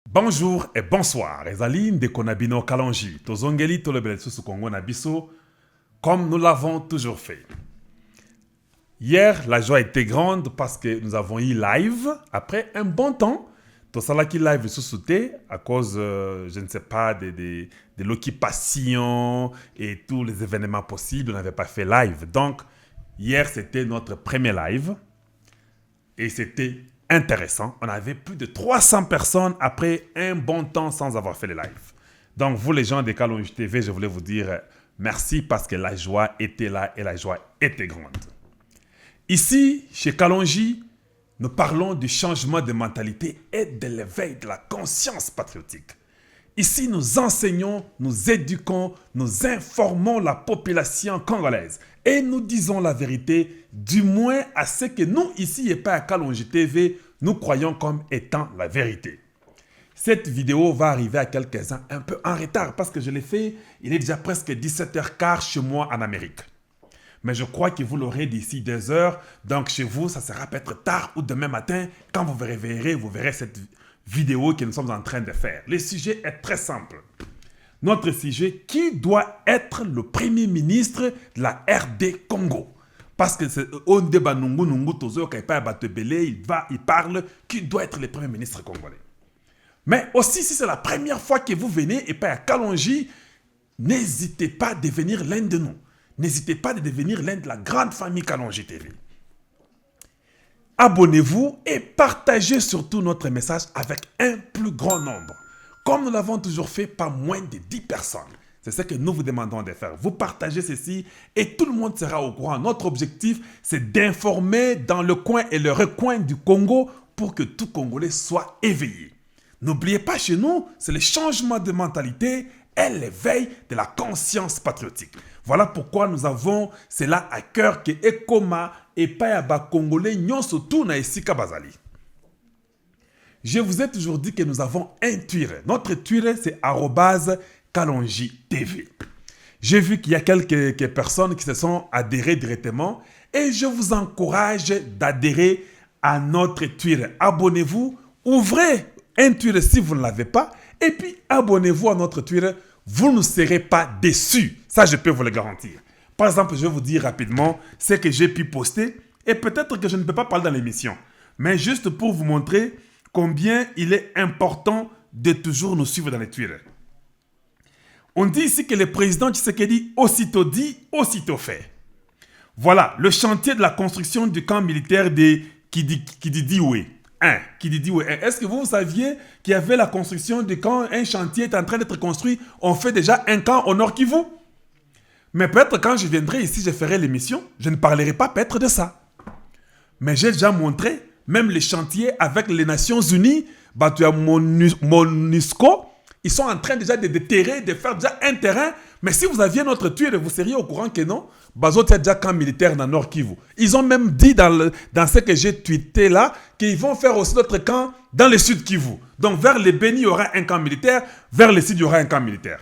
Bonjour et bonsoir. Ezali Ndekonabino Kalonji. Tozongeli tolebele susu Congo na biso, comme nous l'avons toujours fait. Hier, la joie était grande parce que nous avons eu live après un bon temps. Tosalaki live sous-souté à cause, je ne sais pas, de l'occupation et tous les événements possibles. On n'avait pas fait live. Donc, hier, c'était notre premier live. Et c'était intéressant. On avait plus de 300 personnes après un bon temps sans avoir fait le live. Donc, vous les gens de Kalonji TV, je voulais vous dire merci parce que la joie était là et la joie était grande. Ici, chez Kalonji, nous parlons du changement de mentalité et de l'éveil de la conscience patriotique. Ici, nous enseignons, nous éduquons, nous informons la population congolaise et nous disons la vérité, du moins à ce que nous, ici et pas à Kalonji TV, nous croyons comme étant la vérité. Cette vidéo va arriver à quelques-uns un peu en retard parce que je l'ai fait, il est déjà presque 17h15 chez moi en Amérique. Mais je crois que vous l'aurez d'ici 2 heures, donc chez vous, ça sera peut-être tard ou demain matin, quand vous réveillerez, vous verrez cette vidéo que nous sommes en train de faire. Le sujet est très simple. Notre sujet, qui doit être le premier ministre de la RD Congo? Parce que c'est Ondeba Nungu Nungu Tozo Kaipa Batebele, il parle, qui doit être le premier ministre congolais. Mais aussi, si c'est la première fois que vous venez et pas à Kalonji, n'hésitez pas à devenir l'un de nous. N'hésitez pas à devenir l'un de la grande famille Kalonji TV. Abonnez-vous et partagez surtout notre message avec un plus grand nombre. Comme nous l'avons toujours fait, par moins de 10 personnes. C'est ce que nous vous demandons de faire. Vous partagez ceci et tout le monde sera au courant. Notre objectif, c'est d'informer dans le coin et le recoin du Congo pour que tout Congolais soit éveillé. N'oubliez pas, chez nous, c'est le changement de mentalité et l'éveil de la conscience patriotique. Voilà pourquoi nous avons cela à cœur que Ekoma et Payaba Congolais nyonso tout na esika bazali. Je vous ai toujours dit que nous avons un Twitter. Notre Twitter, c'est @Kalonji TV. J'ai vu qu'il y a quelques personnes qui se sont adhérées directement et je vous encourage d'adhérer à notre Twitter. Abonnez-vous, ouvrez un Twitter si vous ne l'avez pas et puis abonnez-vous à notre Twitter. Vous ne serez pas déçus. Ça, je peux vous le garantir. Par exemple, je vais vous dire rapidement ce que j'ai pu poster et peut-être que je ne peux pas parler dans l'émission. Mais juste pour vous montrer combien il est important de toujours nous suivre dans les Twitter. On dit ici que le président Tshisekedi, aussitôt dit, aussitôt fait. Voilà, le chantier de la construction du camp militaire de Kididiwe. Est-ce que vous saviez qu'il y avait la construction du camp, un chantier est en train d'être construit, on fait déjà un camp au Nord Kivu? Mais peut-être quand je viendrai ici, je ferai l'émission, je ne parlerai pas peut-être de ça. Mais j'ai déjà montré, même les chantiers avec les Nations Unies, MONUSCO, ils sont en train déjà de déterrer, de faire déjà un terrain. Mais si vous aviez notre Twitter, vous seriez au courant que non. Bazo a déjà camp militaire dans Nord Kivu. Ils ont même dit dans ce que j'ai tweeté là, qu'ils vont faire aussi notre camp dans le sud Kivu. Donc vers le Béni, il y aura un camp militaire. Vers le sud, il y aura un camp militaire.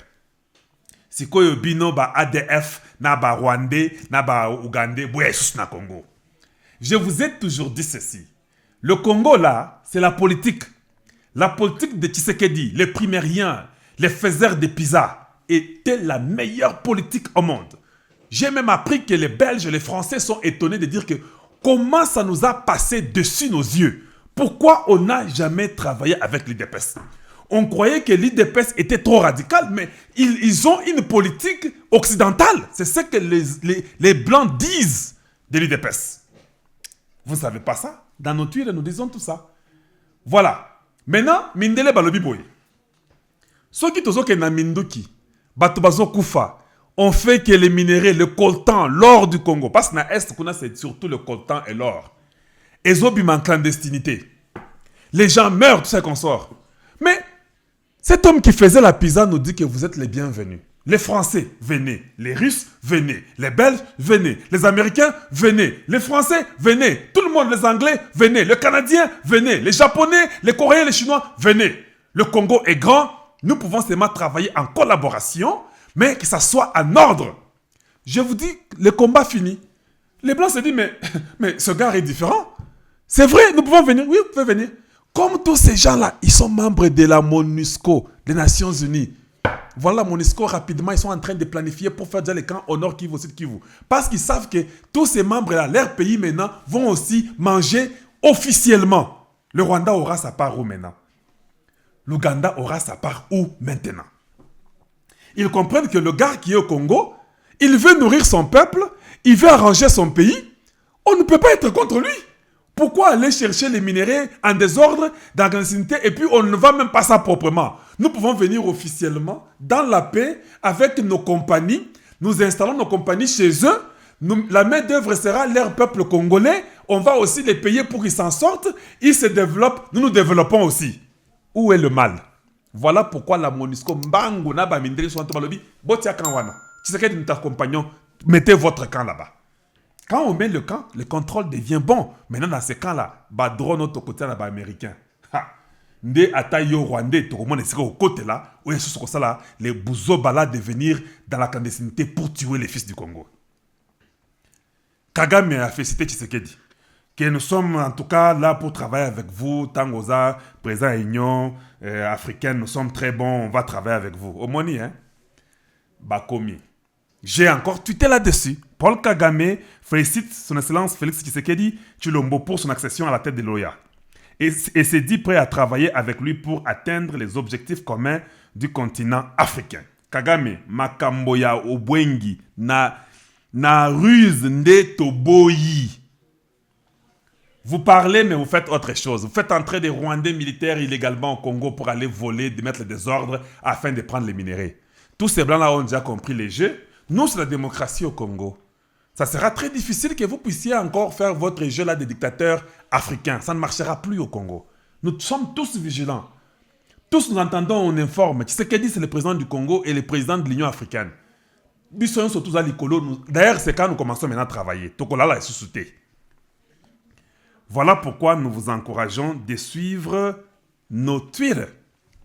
Si koyo bino ba ADF, na ba Rwandais, na ba Ougandais, bouyesus na Congo. Je vous ai toujours dit ceci. Le Congo là, c'est la politique. La politique de Tshisekedi, les primériens, les faiseurs de pizza, était la meilleure politique au monde. J'ai même appris que les Belges et les Français sont étonnés de dire que comment ça nous a passé dessus nos yeux. Pourquoi on n'a jamais travaillé avec l'IDPS? On croyait que l'IDPS était trop radical, mais ils ont une politique occidentale. C'est ce que les Blancs disent de l'IDPS. Vous ne savez pas ça? Dans nos Twitter, nous disons tout ça. Voilà. Maintenant, Mindele balobi boy. Ceux qui tozo ke na minduki, batubazo kufa, on fait que les minéraux, le coltan, l'or du Congo, parce que na Est, c'est surtout le coltan et l'or. Et zobim en clandestinité. Les gens meurent, tout ça qu'on sort. Mais cet homme qui faisait la pizza nous dit que vous êtes les bienvenus. Les Français, venez. Les Russes, venez. Les Belges, venez. Les Américains, venez. Les Français, venez. Tout le monde, les Anglais, venez. Les Canadiens, venez. Les Japonais, les Coréens, les Chinois, venez. Le Congo est grand. Nous pouvons seulement travailler en collaboration, mais que ça soit en ordre. Je vous dis, le combat fini. Les Blancs se disent, mais ce gars est différent. C'est vrai, nous pouvons venir. Oui, vous pouvez venir. Comme tous ces gens-là, ils sont membres de la MONUSCO, des Nations Unies. Voilà, MONUSCO, rapidement, ils sont en train de planifier pour faire déjà les camps au nord Kivu, au sud Kivu. Parce qu'ils savent que tous ces membres-là, leur pays maintenant, vont aussi manger officiellement. Le Rwanda aura sa part où maintenant? L'Ouganda aura sa part où maintenant? Ils comprennent que le gars qui est au Congo, il veut nourrir son peuple, il veut arranger son pays. On ne peut pas être contre lui. Pourquoi aller chercher les minéraux en désordre, dans la clandestinité, et puis on ne va même pas ça proprement? Nous pouvons venir officiellement, dans la paix, avec nos compagnies. Nous installons nos compagnies chez eux. La main d'œuvre sera leur peuple congolais. On va aussi les payer pour qu'ils s'en sortent. Ils se développent. Nous nous développons aussi. Où est le mal? Voilà pourquoi la MONUSCO, Mbango, Naba, Mindri, Swantobalobi, Botia Kanwana. Tu sais que nous t'accompagnons. Mettez votre camp là-bas. Quand on met le camp, le contrôle devient bon. Maintenant, dans ces camps-là, drone notre côté là-bas américain. Ndé atayo rwandais, tout le monde est au côté là, où il y a ce ça là, les bouzobala de venir dans la clandestinité pour tuer les fils du Congo. Kagame a félicité Tshisekedi. Que nous sommes en tout cas là pour travailler avec vous, Tangoza, président de l'Union africaine, nous sommes très bons, on va travailler avec vous. Omoni, hein? Bakomi. J'ai encore tweeté là-dessus. Paul Kagame félicite son excellence Félix Tshisekedi Tshilombo pour son accession à la tête de l'OIA. Et s'est dit prêt à travailler avec lui pour atteindre les objectifs communs du continent africain. Kagame, Makamboya Obwengi, na ruse nde toboyi. Vous parlez, mais vous faites autre chose. Vous faites entrer des Rwandais militaires illégalement au Congo pour aller voler, de mettre le désordre afin de prendre les minéraux. Tous ces blancs-là ont déjà compris les jeux. Nous, c'est la démocratie au Congo. Ça sera très difficile que vous puissiez encore faire votre jeu là de dictateurs africains. Ça ne marchera plus au Congo. Nous sommes tous vigilants. Tous nous entendons, on informe. Tshisekedi, c'est le président du Congo et le président de l'Union africaine. Nous sommes tous à l'icolo. D'ailleurs, c'est quand nous commençons maintenant à travailler. Tokola là est sous-souté. Voilà pourquoi nous vous encourageons de suivre nos Twitter.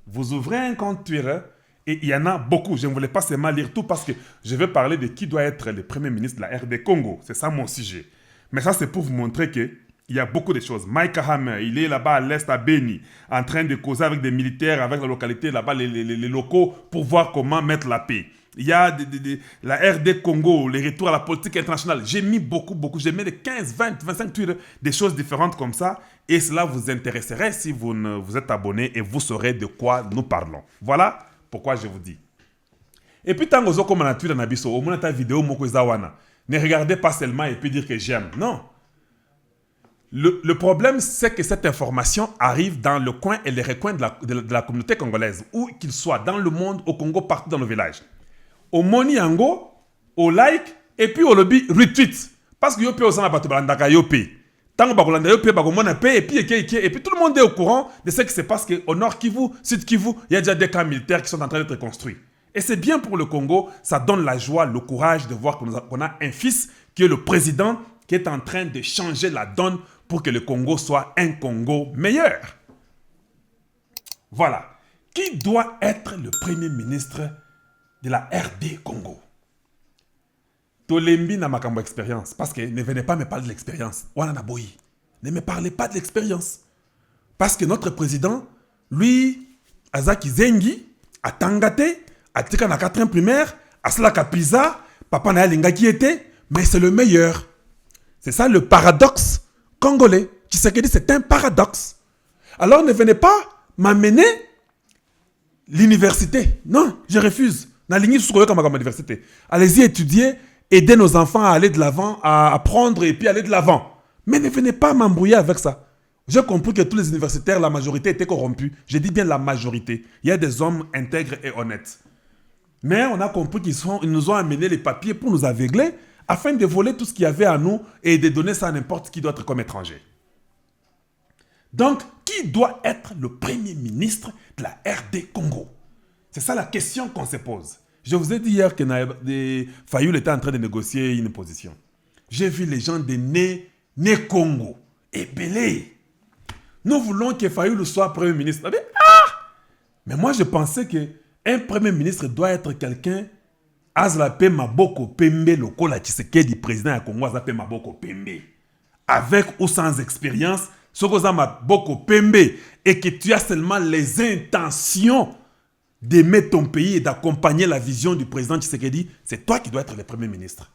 Vous ouvrez un compte Twitter. Et il y en a beaucoup. Je ne voulais pas seulement lire tout parce que je vais parler de qui doit être le premier ministre de la RD Congo. C'est ça mon sujet. Mais ça, c'est pour vous montrer qu'il y a beaucoup de choses. Mike Hammer, il est là-bas à l'est, à Beni, en train de causer avec des militaires, avec la localité, là-bas, les locaux, pour voir comment mettre la paix. Il y a la RD Congo, les retours à la politique internationale. J'ai mis beaucoup. J'ai mis les 15, 20, 25 tweets, des choses différentes comme ça. Et cela vous intéresserait si vous êtes abonné et vous saurez de quoi nous parlons. Voilà pourquoi je vous dis. Et puis, tant que vous avez Twitter, au moins ta vidéo, ne regardez pas seulement et puis dire que j'aime. Non. Le problème, c'est que cette information arrive dans le coin et les recoins de la communauté congolaise, où qu'il soit, dans le monde, au Congo, partout dans nos villages. Au moni yango, au like, et puis au lobby retweet. Parce que yopé au sein de la bateau yopé. Tant que bakolanda yopé, bakomona paix, et puis tout le monde est au courant de ce qui se passe qu'au nord Kivu, sud Kivu, il y a déjà des camps militaires qui sont en train d'être construits. Et c'est bien pour le Congo, ça donne la joie, le courage de voir qu'on a un fils qui est le président, qui est en train de changer la donne pour que le Congo soit un Congo meilleur. Voilà. Qui doit être le premier ministre de la RD Congo? Tolembi n'a ma expérience. Parce que ne venez pas me parler de l'expérience. Wananaboyi. Ne me parlez pas de l'expérience. Parce que notre président, lui, Azaki Zengi, a Tangate, a Tika na 4e primaire, a Slaka Pisa, Papa na Linga qui était, mais c'est le meilleur. C'est ça le paradoxe congolais. Tshisekedi, c'est un paradoxe. Alors ne venez pas m'amener l'université. Non, je refuse. Allez-y étudier, aider nos enfants à aller de l'avant, à apprendre et puis aller de l'avant. Mais ne venez pas m'embrouiller avec ça. J'ai compris que tous les universitaires, la majorité étaient corrompus. Je dis bien la majorité. Il y a des hommes intègres et honnêtes. Mais on a compris qu'ils nous ont amené les papiers pour nous aveugler afin de voler tout ce qu'il y avait à nous et de donner ça à n'importe qui d'autre comme étranger. Donc, qui doit être le premier ministre de la RD Congo? C'est ça la question qu'on se pose. Je vous ai dit hier que Fayoul était en train de négocier une position. J'ai vu les gens de Né Congo et Belé. Nous voulons que Fayoul soit premier ministre. Mais moi, je pensais qu'un premier ministre doit être quelqu'un Azlape Maboko Pembe, le Tshisekedi président du Congo, Azlape Maboko Pembe. Avec ou sans expérience, Sokoza Maboko Pembe, et que tu as seulement les intentions d'aimer ton pays et d'accompagner la vision du président Tshisekedi, c'est toi qui dois être le premier ministre.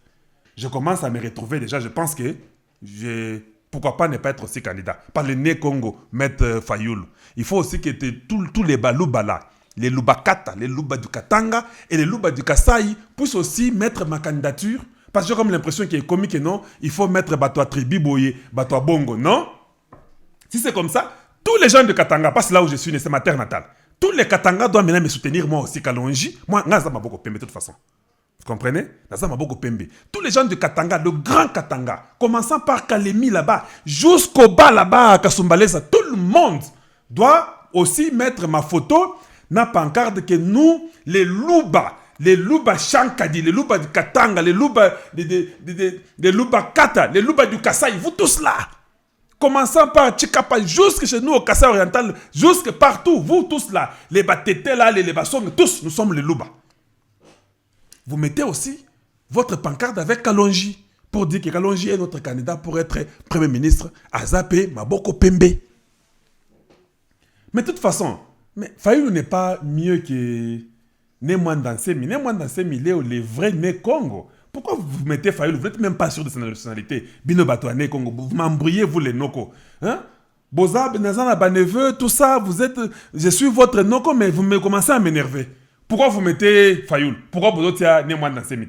Je commence à me retrouver déjà, je pense que pourquoi pas ne pas être aussi candidat. Par le Né Congo, Maître Fayoulou. Il faut aussi que tous les Balouba là, les Lubakata, les Luba du Katanga et les Luba du Kasaï puissent aussi mettre ma candidature. Parce que j'ai comme l'impression qu'il est comique et non, il faut mettre Batoa Tribi Boye, Batoa Bongo, non? Si c'est comme ça, tous les gens de Katanga, parce que là où je suis né, c'est ma terre natale. Tous les Katanga doivent maintenant me soutenir, moi aussi, Kalonji. Moi, Naza Maboko Pembe, de toute façon. Vous comprenez? Naza Maboko Pembe. Tous les gens de Katanga, le grand Katanga, commençant par Kalemi là-bas, jusqu'au bas là-bas à Kasumbalesa, tout le monde doit aussi mettre ma photo, na pancarte que nous, les Luba Shankadi, les Luba du Katanga, les Luba les Luba Kata, les Luba du Kasaï, vous tous là. Commençant par Tchikapa, jusque chez nous au Kassai oriental, jusque partout, vous tous là, les Batété là, les Bassong, tous, nous sommes les Luba. Vous mettez aussi votre pancarte avec Kalonji, pour dire que Kalonji est notre candidat pour être Premier ministre, Azapé Maboko Pembe. Mais de toute façon, Fayoulou n'est pas mieux que Némoine Dansemi. Némoine Dansemi, il est le vrai Né Congo. Pourquoi vous mettez Fayoulou? Vous n'êtes même pas sûr de sa nationalité. Bino Batouane Congo. Vous m'embrouillez, vous les Noko. Hein? Boza, Benazana, Baneveu, tout ça, vous êtes. Je suis votre Noko, mais vous me commencez à m'énerver. Pourquoi vous mettez Fayoulou? Pourquoi vous autres, Némoine Dansemi?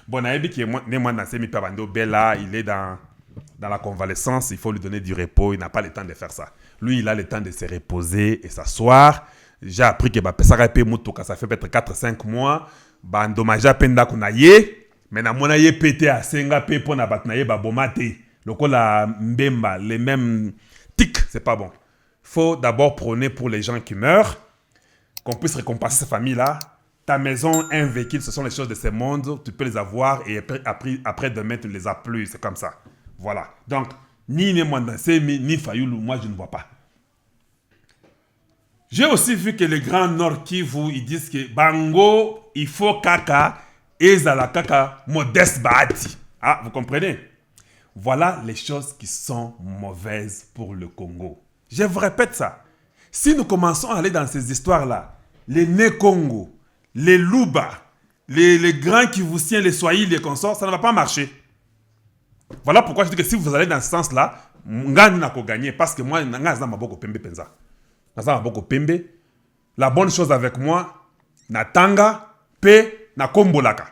Bon, Naïbi qui est Némoine Dansemi, Pabando Bella, il est dans la convalescence, il faut lui donner du repos, il n'a pas le temps de faire ça. Lui, il a le temps de se reposer et s'asseoir. J'ai appris que ça fait peut-être 4-5 mois. Endommagé à Penda Kunaye. Mais na mona ye pété à Senga pe pour na batnaye ba bomate. Loko la mbemba, les mêmes tics, c'est pas bon. Faut d'abord prôner pour les gens qui meurent, qu'on puisse récompenser ces familles-là. Ta maison, un véhicule, ce sont les choses de ce monde, tu peux les avoir et après demain tu les as plus, c'est comme ça. Voilà. Donc, ni Némoine-Dansemi, ni Fayoulou, moi je ne vois pas. J'ai aussi vu que les grands Nord Kivu, ils disent que Bango, il faut kaka, ezala kaka, modeste baati. Ah, vous comprenez? Voilà les choses qui sont mauvaises pour le Congo. Je vous répète ça. Si nous commençons à aller dans ces histoires-là, les Né Congo, les Luba, les grands Kivusiens, les Swahili, les consorts, ça ne va pas marcher. Voilà pourquoi je dis que si vous allez dans ce sens-là, Ngani n'a qu'à gagner. Parce que moi, Naza Maboko Pembe Penza. Naza Maboko Pembe. La bonne chose avec moi, Natanga, Pe, na Kombolaka.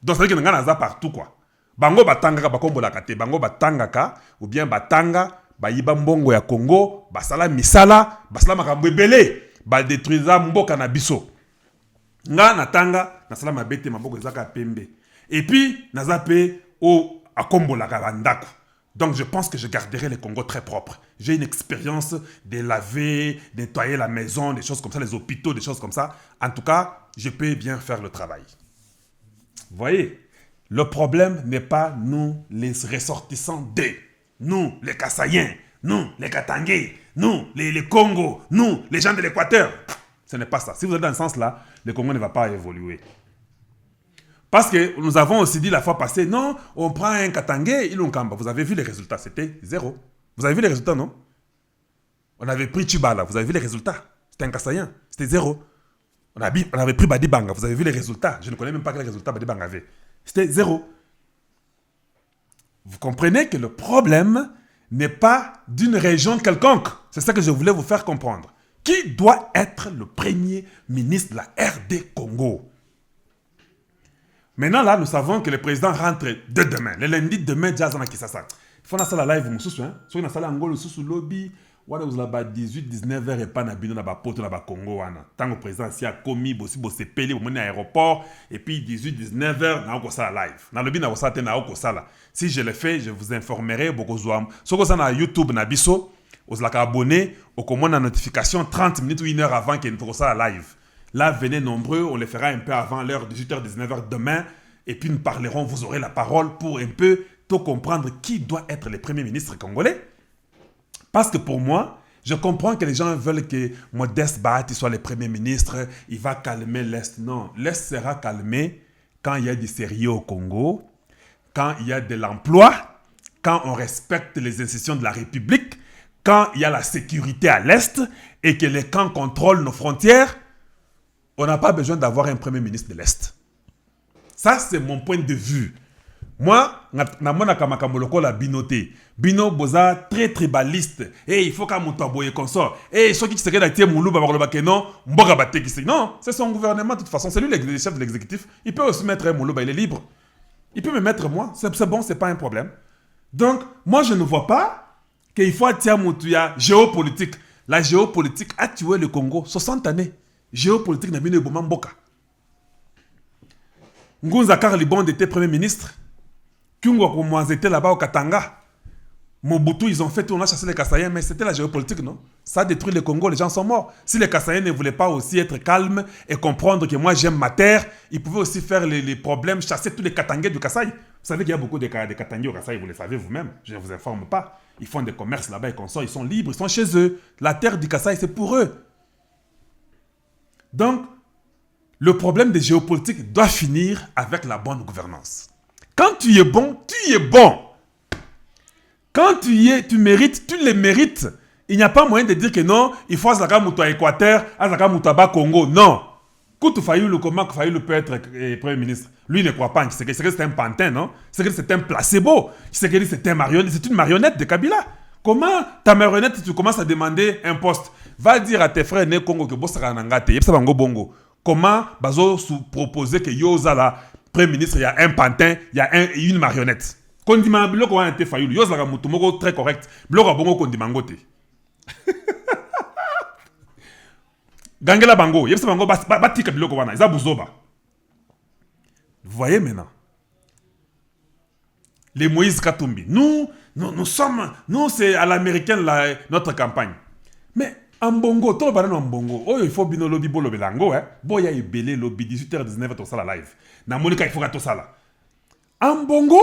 Donc ça veut dire que Naza partout quoi. Bango Batanga, Bakombolaka te. Bango Batanga, ou bien Batanga, Bayiba Mbongo ya Congo, Basala Misala, Basala Makambwebele, Badetruiza Mboka na Biso. Nga Natanga, Nasala Mabete, Maboko Ezaka Pembe. Et puis, Naza Pe, au Akombolaka Bandako. Donc je pense que je garderai le Congo très propre. J'ai une expérience de laver, nettoyer la maison, des choses comme ça, les hôpitaux, des choses comme ça. En tout cas, je peux bien faire le travail. Vous voyez, le problème n'est pas nous, les ressortissants de, nous, les Kassaïens, nous, les Katangais, nous, les Congos, nous, les gens de l'Équateur. Ce n'est pas ça. Si vous êtes dans ce sens-là, le Congo ne va pas évoluer. Parce que nous avons aussi dit la fois passée, non, on prend un Katangais, Ilunkamba. Vous avez vu les résultats, c'était 0. Vous avez vu les résultats, non? On avait pris Chibala, vous avez vu les résultats. C'était un Kassaïen, c'était 0. On avait pris Badibanga, vous avez vu les résultats. Je ne connais même pas quels résultats Badibanga avait. C'était 0. Vous comprenez que le problème n'est pas d'une région quelconque. C'est ça que je voulais vous faire comprendre. Qui doit être le premier ministre de la RD Congo? Maintenant, là, nous savons que le président rentre de demain. Le lundi, demain, déjà, il faut que la live, vous savez, si vous avez un sous lobby, vous avez 18-19 heures et pas na poto na Congo. Tant que le président a commis, vous avez payé, vous avez à l'aéroport, et puis 18-19 heures, vous avez la live. Dans le lobby, vous avez la si je le fais, je vous informerai. Si vous avez YouTube, vous avez abonné, vous avez la notification 30 minutes ou 1 heure avant qu'il y ait la live. Là, venez nombreux, on le fera un peu avant l'heure 18h, 19h demain. Et puis nous parlerons, vous aurez la parole pour un peu tout comprendre qui doit être le premier ministre congolais. Parce que pour moi, je comprends que les gens veulent que Modeste Bahati soit le premier ministre. Il va calmer l'Est. Non, l'Est sera calmé quand il y a du sérieux au Congo, quand il y a de l'emploi, quand on respecte les institutions de la République, quand il y a la sécurité à l'Est et que les camps contrôlent nos frontières, on n'a pas besoin d'avoir un premier ministre de l'Est. Ça, c'est mon point de vue. Moi, la binoté. Bino boza très tribaliste. Et il faut qu'un moutoboye consort. Et ceux qui se regardent à Moulou, non, non, c'est son gouvernement de toute façon. C'est lui le chef de l'exécutif. Il peut aussi mettre un Moulou, il est libre. Il peut me mettre moi. C'est bon, c'est pas un problème. Donc, moi, je ne vois pas qu'il faut attirer Moutouya géopolitique. La géopolitique a tué le Congo 60 années. Géopolitique n'a pas eu Mboka. Ngunza Karlibond était premier ministre. Kyungwa Koumoaz était là-bas au Katanga. Mobutu, ils ont fait tout, on a chassé les Kassaïens, mais c'était la géopolitique, non? Ça a détruit le Congo, les gens sont morts. Si les Kassaïens ne voulaient pas aussi être calmes et comprendre que moi j'aime ma terre, ils pouvaient aussi faire les problèmes, chasser tous les Katangais du Kasaï. Vous savez qu'il y a beaucoup de Katangais au Kasaï, vous le savez vous-même, je ne vous informe pas. Ils font des commerces là-bas et consorts, ils sont libres, ils sont chez eux. La terre du Kasaï, c'est pour eux. Donc, le problème de géopolitique doit finir avec la bonne gouvernance. Quand tu es bon, tu es bon. Quand tu mérites, tu les mérites. Il n'y a pas moyen de dire que non, il faut Azaka Moutoua Équateur, Azaka Moutaba Congo. Non. Koutou Fayoulou, comment Fayoulou peut être Premier ministre? Lui ne croit pas en Tshisekedi. C'est un pantin, non? C'est un placebo. Tshisekedi, c'est une marionnette de Kabila. Comment ta marionnette, tu commences à demander un poste? Va dire à tes frères né Congo que Bossara Nangate, Yepsa Bango Bongo. Comment Bazo proposer que Yozala, Premier ministre, il y a un pantin, il y a une marionnette? Kondima biloko wana te Fayulu, Yozala Mutumoko très correct. Biloko Bongo Kondimangote. Gangela Bango, Yepsa Bango Batika biloko wana, Isa Buzoba. Vous voyez maintenant? Les Moïse Katumbi. Nous sommes, c'est à l'américaine notre campagne. Mais en Bongo, tout le monde en Bongo. Oh, il faut bien lobby bolo belango, hein. Boya et belé lobby 18h19 tout ça la live. Na Monica il faut tout ça là. En Bongo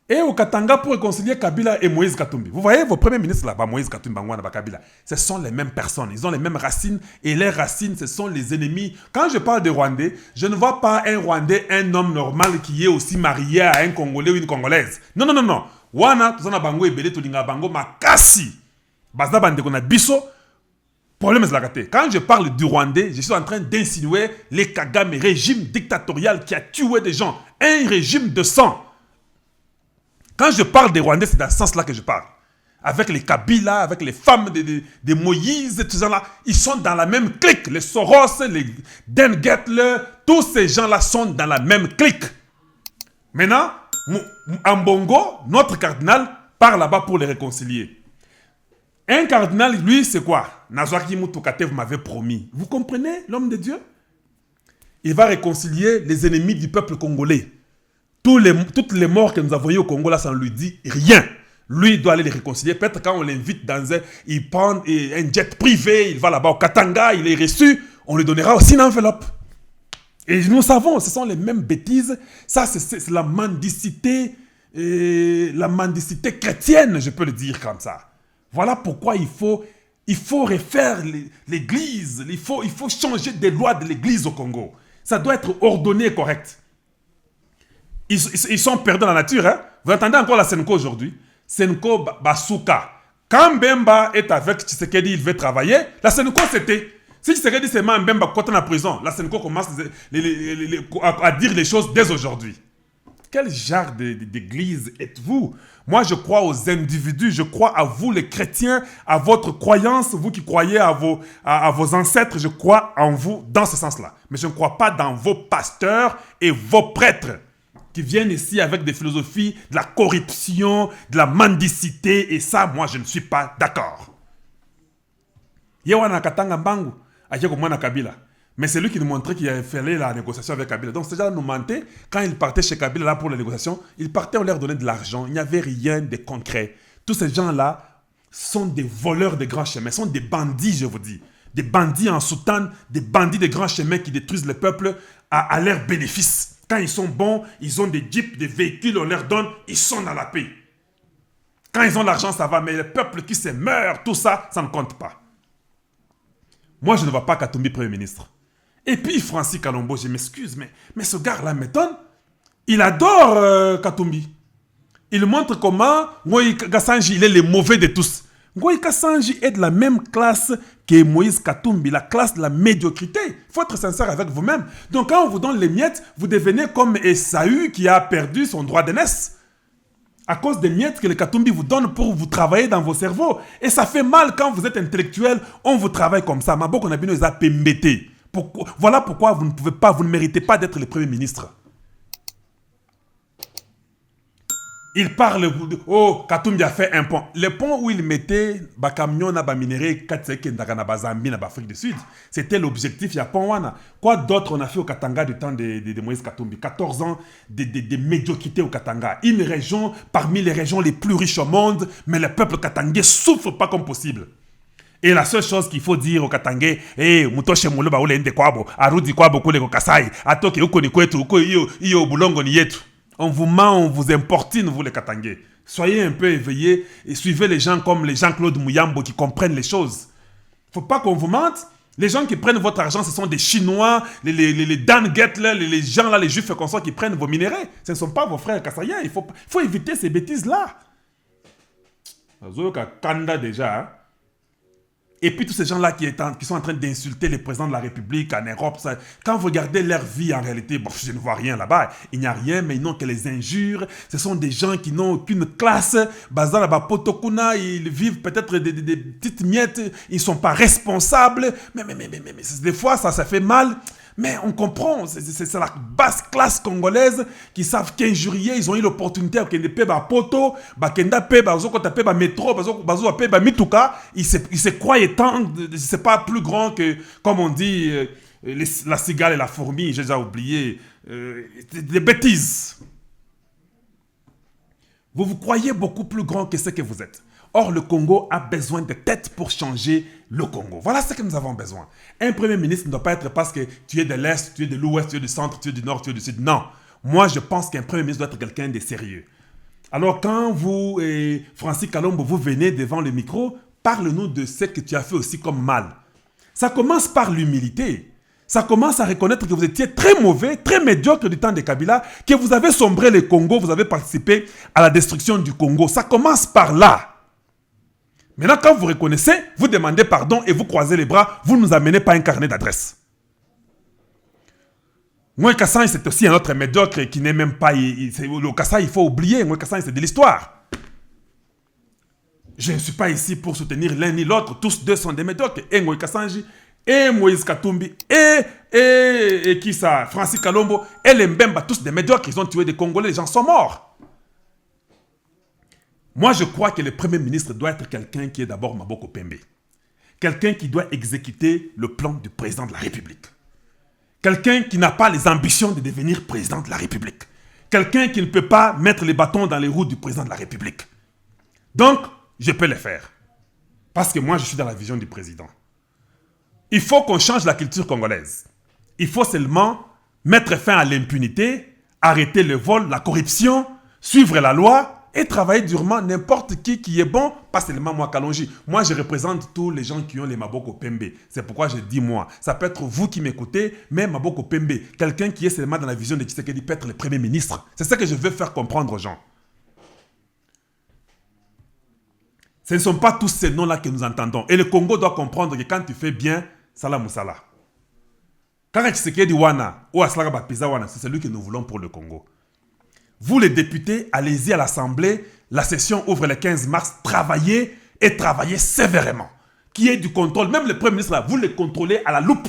et au Katanga pour réconcilier Kabila et Moïse Katumbi. Vous voyez vos premiers ministres là-bas, Moïse Katumbi, Bangwana, Kabila. Ce sont les mêmes personnes, ils ont les mêmes racines et les racines, ce sont les ennemis. Quand je parle de Rwandais, je ne vois pas un Rwandais, un homme normal qui est aussi marié à un Congolais ou une Congolaise. Non, non, non, non. Wana, tout ça na Bango et belé tout linga Bango makasi. Bazda bande qu'on a biso. Problème c'est la gâté. Quand je parle du Rwandais, je suis en train d'insinuer les Kagame, régime dictatorial qui a tué des gens. Un régime de sang. Quand je parle des Rwandais, c'est dans ce sens-là que je parle. Avec les Kabila, avec les femmes de Moïse, tout ça là, ils sont dans la même clique. Les Soros, les Dengetler, tous ces gens-là sont dans la même clique. Maintenant, en Bongo, notre cardinal part là-bas pour les réconcilier. Un cardinal, lui, c'est quoi? Nazwaki Moutoukate, vous m'avez promis. Vous comprenez, l'homme de Dieu? Il va réconcilier les ennemis du peuple congolais. Toutes les morts que nous avons eues au Congo, là, ça ne lui dit rien. Lui, il doit aller les réconcilier. Peut-être quand on l'invite dans il prend un jet privé, il va là-bas au Katanga, il est reçu, on lui donnera aussi une enveloppe. Et nous savons, ce sont les mêmes bêtises. Ça, c'est la mendicité chrétienne, je peux le dire comme ça. Voilà pourquoi il faut refaire l'église. Il faut changer des lois de l'église au Congo. Ça doit être ordonné et correct. Ils sont perdus dans la nature. Hein? Vous entendez encore la Senko aujourd'hui? Senko Basuka. Quand Mbemba est avec Tshisekedi, il veut travailler. La Senko, c'était... Si Tshisekedi c'est Mbemba quand on est en prison, la Senko commence à dire les choses dès aujourd'hui. Quel genre d'église êtes-vous? Moi, je crois aux individus, je crois à vous les chrétiens, à votre croyance, vous qui croyez à vos ancêtres, je crois en vous dans ce sens-là. Mais je ne crois pas dans vos pasteurs et vos prêtres qui viennent ici avec des philosophies, de la corruption, de la mendicité, et ça, moi, je ne suis pas d'accord. Yewana Katanga Mbangu, Ayeko Mwana Kabila. Mais c'est lui qui nous montrait qu'il avait fait la négociation avec Kabila. Donc ces gens nous mentaient. Quand ils partaient chez Kabila là pour la négociation, ils partaient, on leur donnait de l'argent. Il n'y avait rien de concret. Tous ces gens-là sont des voleurs de grands chemins, sont des bandits, je vous dis. Des bandits en soutane, des bandits de grands chemins qui détruisent le peuple à leur bénéfice. Quand ils sont bons, ils ont des jeeps, des véhicules, on leur donne, ils sont dans la paix. Quand ils ont l'argent, ça va. Mais le peuple qui se meurt, tout ça, ça ne compte pas. Moi, je ne vois pas Katumbi Premier ministre. Et puis Francis Kalombo, je m'excuse, mais ce gars-là m'étonne. Il adore Katumbi. Il montre comment Moïse Gassanji, il est le mauvais de tous. Ngoïka Sanji est de la même classe que Moïse Katumbi, la classe de la médiocrité. Il faut être sincère avec vous-même. Donc quand on vous donne les miettes, vous devenez comme Esaü qui a perdu son droit d'aînesse. À cause des miettes que les Katumbi vous donnent pour vous travailler dans vos cerveaux. Et ça fait mal quand vous êtes intellectuel, on vous travaille comme ça. Maboko Nabino les a pembêtés. Voilà pourquoi vous ne pouvez pas, vous ne méritez pas d'être le Premier ministre. Il parle, oh, Katumbi a fait un pont. Le pont où il mettait des camions na minéraux, d'Afrique du Sud, c'était l'objectif, il y a pont. Quoi d'autre on a fait au Katanga du temps de Moïse Katumbi? 14 ans de médiocrité au Katanga. Une région parmi les régions les plus riches au monde, mais le peuple katangais souffre pas comme possible. Et la seule chose qu'il faut dire au Katangais, Mutoshe Muluba Ule Nde Kwabo, Arudi Kwabo Kule Kasai, Atoke Uko Nikwetu, Uko Iyo Bulongo Nietu. On vous ment, on vous importune, vous les Katangais. Soyez un peu éveillés et suivez les gens comme les Jean-Claude Mouyambo qui comprennent les choses. Il ne faut pas qu'on vous mente. Les gens qui prennent votre argent, ce sont des Chinois, les Dan Gettler, les gens là, les Juifs consorts qui prennent vos minéraux. Ce ne sont pas vos frères kassaïens. Il faut éviter ces bêtises-là. Kanda déjà, hein? Et puis tous ces gens-là qui sont en train d'insulter les présidents de la République en Europe, ça, quand vous regardez leur vie en réalité, bon, je ne vois rien là-bas. Il n'y a rien, mais ils n'ont que les injures. Ce sont des gens qui n'ont aucune classe. Bazar Potokuna, ils vivent peut-être des petites miettes. Ils ne sont pas responsables. Mais des fois, ça fait mal. Mais on comprend, c'est la basse classe congolaise qui savent qu'injurier, ils ont eu l'opportunité de payer à poto, de payer à métro, de payer à mituka, ils se croient étant, c'est pas plus grand que, comme on dit, la cigale et la fourmi, j'ai déjà oublié, des bêtises. Vous vous croyez beaucoup plus grand que ce que vous êtes. Or, le Congo a besoin de têtes pour changer le Congo. Voilà ce que nous avons besoin. Un premier ministre ne doit pas être parce que tu es de l'Est, tu es de l'Ouest, tu es du Centre, tu es du Nord, tu es du Sud. Non. Moi, je pense qu'un premier ministre doit être quelqu'un de sérieux. Alors, quand vous, Francis Kalombo, vous venez devant le micro, parle-nous de ce que tu as fait aussi comme mal. Ça commence par l'humilité. Ça commence à reconnaître que vous étiez très mauvais, très médiocre du temps de Kabila, que vous avez sombré le Congo, vous avez participé à la destruction du Congo. Ça commence par là. Maintenant, quand vous reconnaissez, vous demandez pardon et vous croisez les bras, vous ne nous amenez pas un carnet d'adresse. Moi, Kassaï, c'est aussi un autre médiocre qui n'est même pas... Le Kassaï, il faut oublier. Moi, Kassaï, c'est de l'histoire. Je ne suis pas ici pour soutenir l'un ni l'autre. Tous deux sont des médiocres. Et Ngoï Kassanji, et Moïse Katumbi, et qui ça, Francis Kalombo, et les Mbemba, tous des médiocres. Ils ont tué des Congolais, les gens sont morts. Moi, je crois que le Premier ministre doit être quelqu'un qui est d'abord Maboko Pembe. Quelqu'un qui doit exécuter le plan du président de la République. Quelqu'un qui n'a pas les ambitions de devenir président de la République. Quelqu'un qui ne peut pas mettre les bâtons dans les roues du président de la République. Donc, je peux le faire. Parce que moi, je suis dans la vision du président. Il faut qu'on change la culture congolaise. Il faut seulement mettre fin à l'impunité, arrêter le vol, la corruption, suivre la loi et travailler durement. N'importe qui est bon, pas seulement moi Kalonji. Moi, je représente tous les gens qui ont les Maboko Pembe. C'est pourquoi je dis moi. Ça peut être vous qui m'écoutez, mais Maboko Pembe, quelqu'un qui est seulement dans la vision de Tshisekedi peut être le Premier ministre. C'est ça que je veux faire comprendre aux gens. Ce ne sont pas tous ces noms-là que nous entendons. Et le Congo doit comprendre que quand tu fais bien, Salam Moussala. Quand Tshisekedi Wana ou Aslaga Bapiza Wana, c'est celui que nous voulons pour le Congo. Vous les députés, allez-y à l'Assemblée. La session ouvre le 15 mars. Travaillez et travaillez sévèrement. Qu'il y ait du contrôle. Même le Premier ministre, là, vous les contrôlez à la loupe.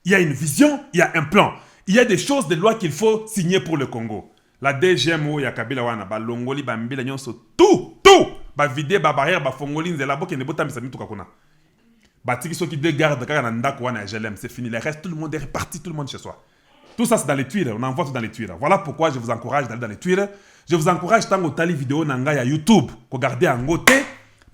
Il y a une vision, il y a un plan. Il y a des choses, des lois qu'il faut signer pour le Congo. La DGMO, il y a Kabila Wana, Longoli, Bambila, Nyonso, tout. Ba vider, ba barrière, ba fongoli, nzela, bo kene bota misami tukakuna. Ba tiki so qui deux gardes, kaka ndako wana GLM, c'est fini. Le reste, tout le monde est reparti, tout le monde chez soi. Tout ça, c'est dans les tuiles. On envoie tout dans les tuiles. Voilà pourquoi je vous encourage d'aller dans les tuiles. Je vous encourage, tant que tali vidéo nanga ya YouTube, regardez en côté.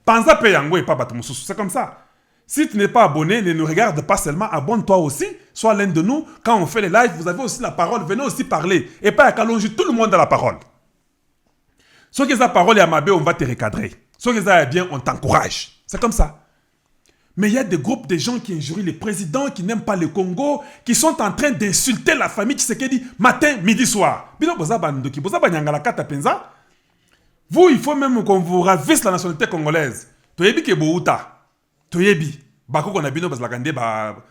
Panza paye en et pas battre. C'est comme ça. Si tu n'es pas abonné, ne nous regarde pas seulement, abonne-toi aussi. Sois l'un de nous. Quand on fait les lives, vous avez aussi la parole. Venez aussi parler. Et pas à Kalonji, tout le monde a la parole. Ceux qui ont la parole et à Mabé, on va te recadrer. Ceux qui ont bien, on t'encourage. C'est comme ça. Mais il y a des groupes de gens qui injurient les présidents, qui n'aiment pas le Congo, qui sont en train d'insulter la famille Tshisekedi matin, midi, soir. Vous, il faut même qu'on vous ravisse la nationalité congolaise. Toyebi ke bouta. Toyebi. Bakoko na bino parce que la kande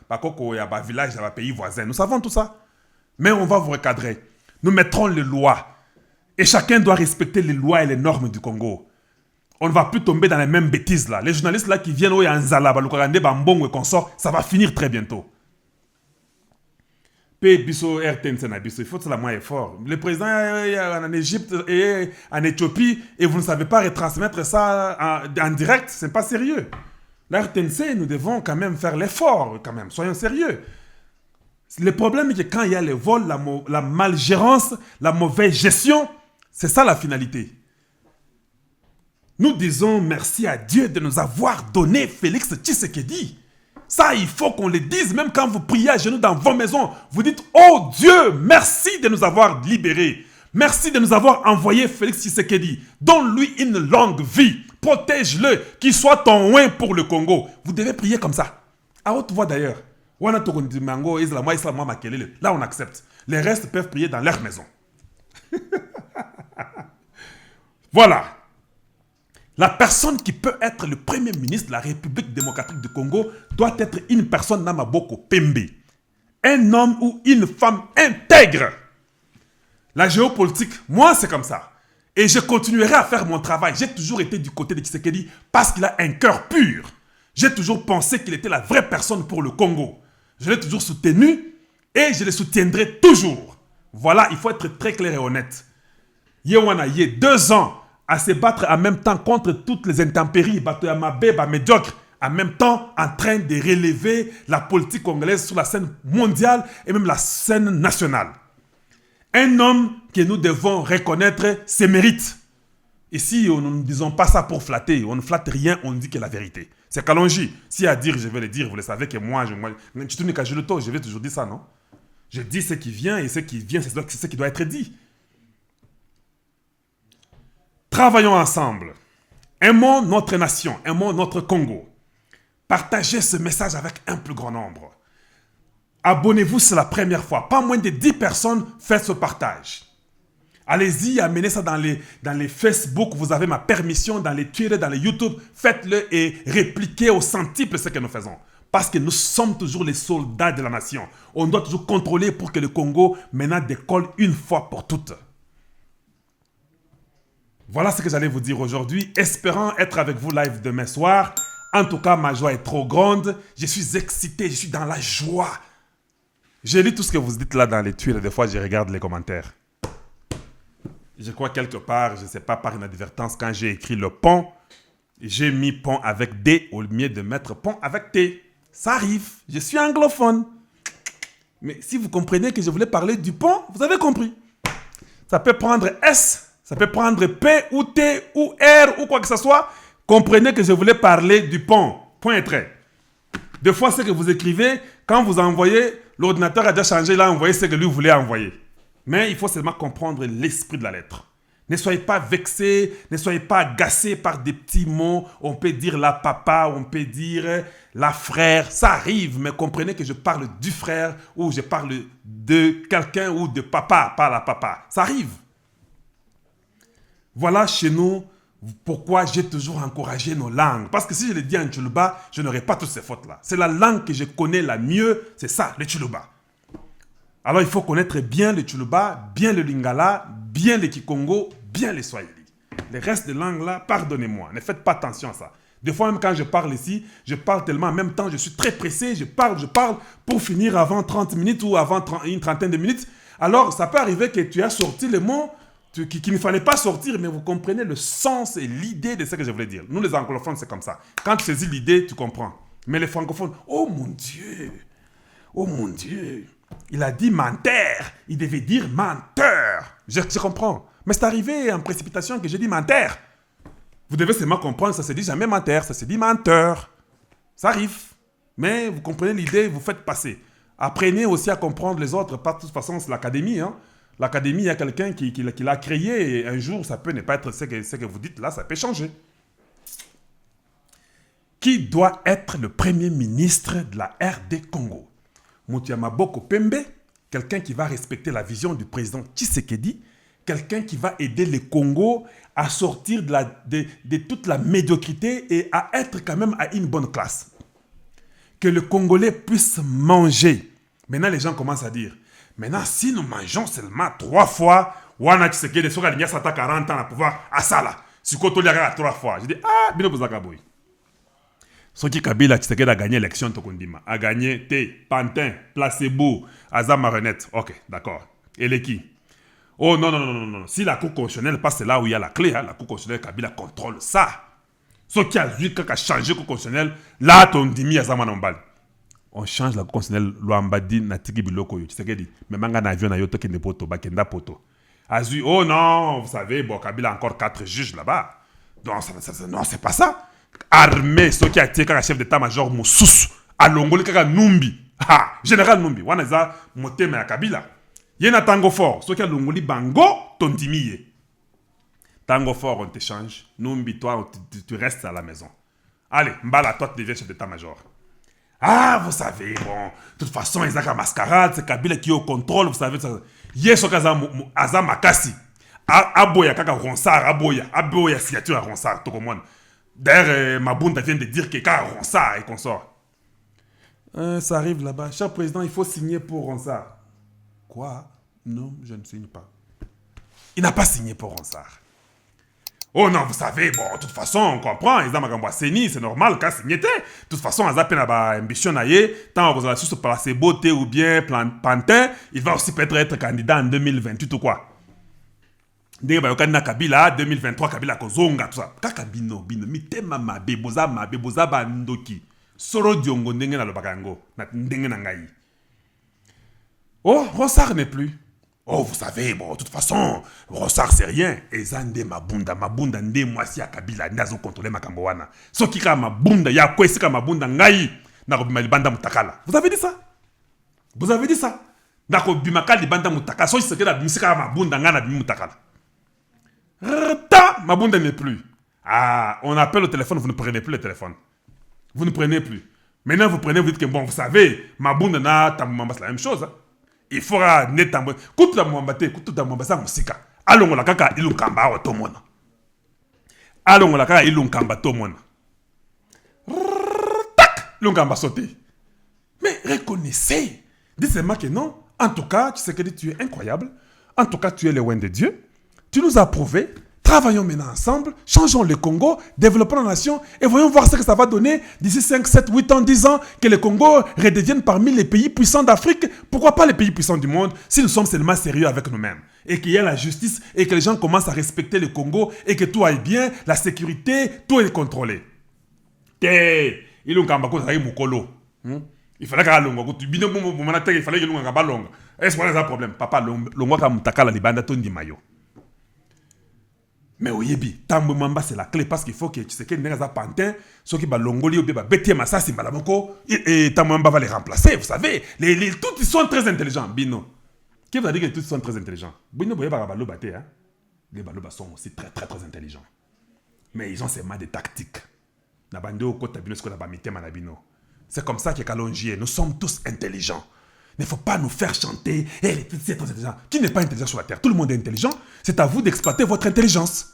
bakoko ya ba village, ya pays voisin. Nous savons tout ça. Mais on va vous recadrer. Nous mettrons les lois. Et chacun doit respecter les lois et les normes du Congo. On ne va plus tomber dans les mêmes bêtises là. Les journalistes là qui viennent au Yanzala, Balukagande, Bambongo et consorts, ça va finir très bientôt. Il faut que la moins fort. Le président est en Égypte et en Éthiopie et vous ne savez pas retransmettre ça en direct, c'est pas sérieux. La RTNC, nous devons quand même faire l'effort, quand même. Soyons sérieux. Le problème est que quand il y a les vols, la malgérance, la mauvaise gestion, c'est ça la finalité. Nous disons merci à Dieu de nous avoir donné Félix Tshisekedi. Ça, il faut qu'on le dise, même quand vous priez à genoux dans vos maisons. Vous dites, oh Dieu, merci de nous avoir libérés. Merci de nous avoir envoyé Félix Tshisekedi. Donne-lui une longue vie. Protège-le, qu'il soit ton oin pour le Congo. Vous devez prier comme ça. À haute voix d'ailleurs. Là, on accepte. Les restes peuvent prier dans leur maison. Voilà. La personne qui peut être le premier ministre de la République démocratique du Congo doit être une personne Namaboko Pembe. Un homme ou une femme intègre. La géopolitique, moi c'est comme ça. Et je continuerai à faire mon travail. J'ai toujours été du côté de Tshisekedi parce qu'il a un cœur pur. J'ai toujours pensé qu'il était la vraie personne pour le Congo. Je l'ai toujours soutenu et je le soutiendrai toujours. Voilà, il faut être très clair et honnête. Yewana Ye, 2 ans à se battre en même temps contre toutes les intempéries, médiocres, en même temps en train de relever la politique congolaise sur la scène mondiale et même la scène nationale. Un homme que nous devons reconnaître ses mérites. Ici, nous ne disons pas ça pour flatter. On ne flatte rien, on dit que la vérité. C'est Kalonji. Si à dire, je vais le dire. Vous le savez que moi je vais toujours dire ça, non? Je dis ce qui vient et ce qui vient, c'est ce qui doit être dit. Travaillons ensemble. Aimons notre nation, aimons notre Congo. Partagez ce message avec un plus grand nombre. Abonnez-vous, c'est la première fois. Pas moins de 10 personnes, faites ce partage. Allez-y, amenez ça dans les Facebook. Vous avez ma permission, dans les Twitter, dans les YouTube. Faites-le et répliquez au centuple ce que nous faisons. Parce que nous sommes toujours les soldats de la nation. On doit toujours contrôler pour que le Congo maintenant décolle une fois pour toutes. Voilà ce que j'allais vous dire aujourd'hui. Espérant être avec vous live demain soir. En tout cas, ma joie est trop grande. Je suis excité, je suis dans la joie. J'ai lu tout ce que vous dites là dans les tuiles. Des fois, je regarde les commentaires. Je crois quelque part, je ne sais pas, par inadvertance, quand j'ai écrit le pont, j'ai mis pont avec D au lieu de mettre pont avec T. Ça arrive, je suis anglophone. Mais si vous comprenez que je voulais parler du pont, vous avez compris. Ça peut prendre S, ça peut prendre P ou T ou R ou quoi que ce soit. Comprenez que je voulais parler du pont. Point et trait. Des fois, ce que vous écrivez, quand vous envoyez, l'ordinateur a déjà changé, il a envoyé ce que lui voulait envoyer. Mais il faut seulement comprendre l'esprit de la lettre. Ne soyez pas vexés, ne soyez pas agacés par des petits mots. On peut dire la papa, on peut dire la frère. Ça arrive, mais comprenez que je parle du frère ou je parle de quelqu'un ou de papa, pas la papa. Ça arrive. Voilà chez nous pourquoi j'ai toujours encouragé nos langues. Parce que si je le dis en Tchoulouba, je n'aurai pas toutes ces fautes-là. C'est la langue que je connais la mieux, c'est ça, le Tchoulouba. Alors il faut connaître bien le Tchoulouba, bien le Lingala, bien le Kikongo, bien le Swahili. Les restes de langues-là, pardonnez-moi, ne faites pas attention à ça. Des fois même quand je parle ici, je parle tellement en même temps, je suis très pressé, je parle pour finir avant 30 minutes ou avant une trentaine de minutes. Alors ça peut arriver que tu as sorti le mot qu'il ne fallait pas sortir, mais vous comprenez le sens et l'idée de ce que je voulais dire. Nous les anglophones, c'est comme ça. Quand tu saisis l'idée, tu comprends. Mais les francophones, oh mon Dieu, il a dit menteur, il devait dire menteur. Je comprends. Mais c'est arrivé en précipitation que j'ai dit menteur. Vous devez seulement comprendre, ça se dit jamais menteur, ça se dit menteur. Ça arrive. Mais vous comprenez l'idée, vous faites passer. Apprenez aussi à comprendre les autres. Pas de toute façon, c'est l'académie. Hein. L'académie, il y a quelqu'un qui l'a créé et un jour, ça peut ne pas être ce que vous dites là, ça peut changer. Qui doit être le premier ministre de la RD Congo? Mutiamaboko Pembe, quelqu'un qui va respecter la vision du président Tshisekedi, quelqu'un qui va aider le Congo à sortir de toute la médiocrité et à être quand même à une bonne classe. Que le Congolais puisse manger. Maintenant, les gens commencent à dire, maintenant, si nous mangeons seulement 3 fois, wana Tshisekedi soka linya sata 40 ans à pouvoir à ça là. Si koto liaka 3 fois, je dis bino bozaka boy. Soki Kabila Tshisekedi a gagné l'élection tokondima, a gagné Pantin, Placebo, Aza Marionnette. OK, d'accord. Et les qui? Oh non. Si la Cour constitutionnelle passe là où il y a la clé, hein, la Cour constitutionnelle Kabila contrôle ça. Ce qui a vu quand a changé la Cour constitutionnelle, là ton dimi Aza Manombal. On change la Cour constitutionnelle, Luambadi Natiki Biloko yo. Tshisekedi, mais manga na avion na yoto kende poto, bakenda poto. Azu, oh non, vous savez, bon, Kabila a encore 4 juges là-bas. Donc, non, c'est pas ça. Armée, ce qui a été quand chef d'état-major Moussous, à Longoli Kaka Numbi, général Numbi, Wanaza, Motema ya Kabila. Yena Tango Fort, ce qui a Longoli Bango, Tondimiye. Tango Fort, on t'échange. Numbi, toi, tu restes à la maison. Allez, Mbala, toi, tu deviens chef d'état-major. Ah, vous savez, bon, de toute façon, ils ont la mascarade, c'est Kabila qui est au contrôle, vous savez, yes, Aza Makasi, Aboya, Kaka Ronsard, Aboya, signature à Ronsard, tout le monde. D'ailleurs, Mabunda vient de dire que Kaka Ronsard et consort. Ça arrive là-bas, cher président, il faut signer pour Ronsard. Quoi? Non, je ne signe pas. Il n'a pas signé pour Ronsard. Oh non, vous savez, bon, de toute façon, on comprend, ils ont Seni, c'est normal, quand signé. De toute façon, ils ont ambition, tant qu'on a su Placebo ou bien Pantin, il va aussi peut-être être candidat en 2028 ou quoi. Dès que Kabila, 2023, Kabila Kozonga, tout ça. Kakabino, mitema mabe, boza bandoki. Soro diongo ndenge na lobakango, ndenge na ngai. Oh, Ronsard n'est plus. Oh, vous savez, bon, de toute façon, Ronsard, c'est rien. Et Zande Mabunda, nde mwasi ya Kabila, ndazo contrôler makambo wana. Soki ka Mabunda, ya kwesi ka Mabunda ngai, nako bimalibanda mutakala. Vous avez dit ça? Vous avez dit ça? Nako bimaka libanda mutakala. Soki c'est que la bimisika Mabunda ngana bimutakala. Ta, Mabunda n'est plus. Ah, on appelle au téléphone, vous ne prenez plus le téléphone. Vous ne prenez plus. Maintenant, vous prenez, vous dites que bon, vous savez, Mabunda na Tamumamba, c'est la même chose. Hein? Il faudra netambo. Kutu da mwambate, kutu da mwambasa musika. Alongo la kaka ilunkamba wa tomona. Alongo la kaka ilunkamba tomona. Tac, ilunkamba sauté. Mais reconnaissez. Dites-moi que non. En tout cas, tu sais que tu es incroyable. En tout cas, tu es le loin de Dieu. Tu nous as prouvé. Travaillons maintenant ensemble, changeons le Congo, développons la nation et voyons voir ce que ça va donner d'ici 5, 7, 8 ans, 10 ans, que le Congo redevienne parmi les pays puissants d'Afrique. Pourquoi pas les pays puissants du monde si nous sommes seulement sérieux avec nous-mêmes? Et qu'il y ait la justice et que les gens commencent à respecter le Congo et que tout aille bien, la sécurité, tout est contrôlé. Il fallait qu'il fallait que l'on est-ce qu'on a un problème? Papa, l'on va libanda tondi mayo. Mais oyebi, tambo mamba c'est la clé parce qu'il faut que tu sais que les Pantin, ceux qui balongoli ou bien Bété Massassi Malamoko, et tambo mamba va les remplacer, vous savez. Tous ils sont très intelligents, Bino. Qui va dire que tous ils sont très intelligents? Bino boye ba balo baté, hein. Les baloba sont aussi très intelligents. Mais ils ont seulement des tactiques. Na bando au côté bino ce qu'on a bamité manabino. C'est comme ça que Kalonji, nous sommes tous intelligents. Il ne faut pas nous faire chanter. Les petits êtres intelligents. Qui n'est pas intelligent sur la terre? Tout le monde est intelligent. C'est à vous d'exploiter votre intelligence.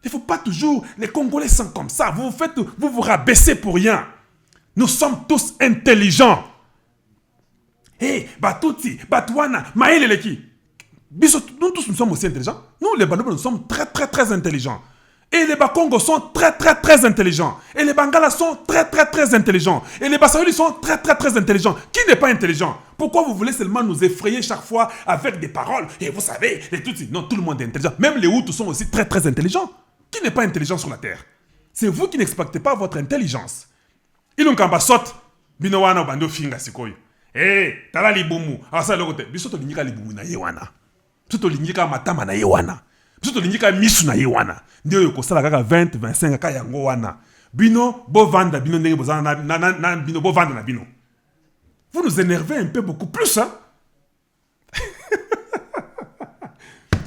Il ne faut pas toujours... Les Congolais sont comme ça. Vous vous rabaissez pour rien. Nous sommes tous intelligents. Batouti, Batouana, Maël Eleki. Nous tous, nous sommes aussi intelligents. Nous, les Balobos, nous sommes très intelligents. Et les Bakongos sont très intelligents. Et les Bangalas sont très intelligents. Et les Bassaouli sont très intelligents. Qui n'est pas intelligent? Pourquoi vous voulez seulement nous effrayer chaque fois avec des paroles? Et vous savez, les Tutsis, non, tout le monde est intelligent. Même les Hutus sont aussi très intelligents. Qui n'est pas intelligent sur la terre? C'est vous qui n'exploitez pas votre intelligence. Ilunkamba sot, binowana bando finga sikoyo. Tala libumu. Asa lokote, bisoto linyika libumu na yewana. Bisoto linyika matama na yewana. Bisoto linyika misu na yewana. Ndio yoko sala kaka 20, 25 kaka yango wana. Bino, bo vanda, bino ndenge bozana na bino, bo vanda na bino. Vous nous énervez un peu beaucoup plus, hein?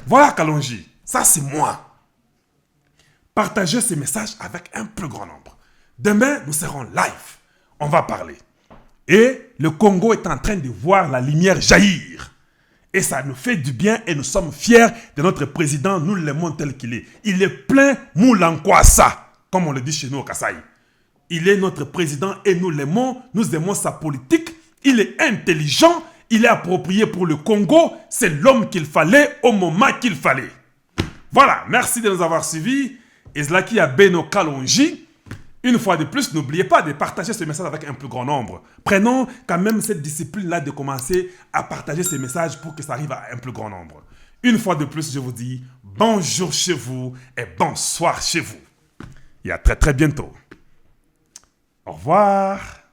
Voilà Kalonji, ça c'est moi. Partagez ces messages avec un plus grand nombre. Demain, nous serons live. On va parler. Et le Congo est en train de voir la lumière jaillir. Et ça nous fait du bien et nous sommes fiers de notre président. Nous l'aimons tel qu'il est. Il est plein moulankwasa, comme on le dit chez nous au Kasaï. Il est notre président et nous l'aimons. Nous aimons sa politique. Il est intelligent. Il est approprié pour le Congo. C'est l'homme qu'il fallait au moment qu'il fallait. Voilà, merci de nous avoir suivis. Ezlaki à Beno Kalonji. Une fois de plus, n'oubliez pas de partager ce message avec un plus grand nombre. Prenons quand même cette discipline-là de commencer à partager ces messages pour que ça arrive à un plus grand nombre. Une fois de plus, je vous dis bonjour chez vous et bonsoir chez vous. Et à très très bientôt. Au revoir.